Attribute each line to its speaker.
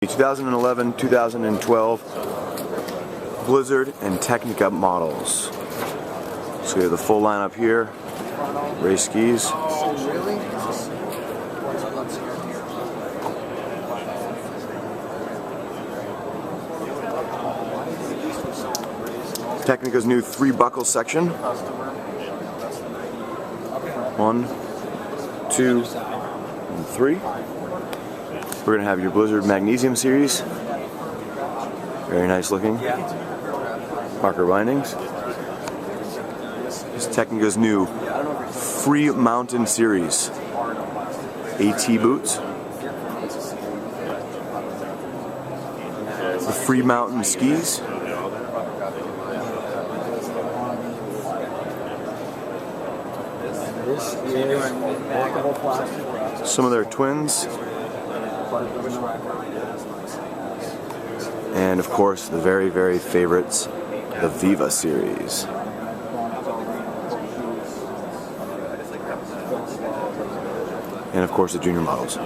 Speaker 1: 2011-2012 Blizzard and Tecnica models. So we have the full lineup here. Race skis. Tecnica's new 3-buckle section. 1, 2, and 3. We're going to have your Blizzard Magnesium series. Very nice looking. Marker bindings. This is Tecnica's new Free Mountain series. AT boots. The Free Mountain skis. Some of their twins. And of course, the very, very favorites, the Viva series. And of course, the junior models.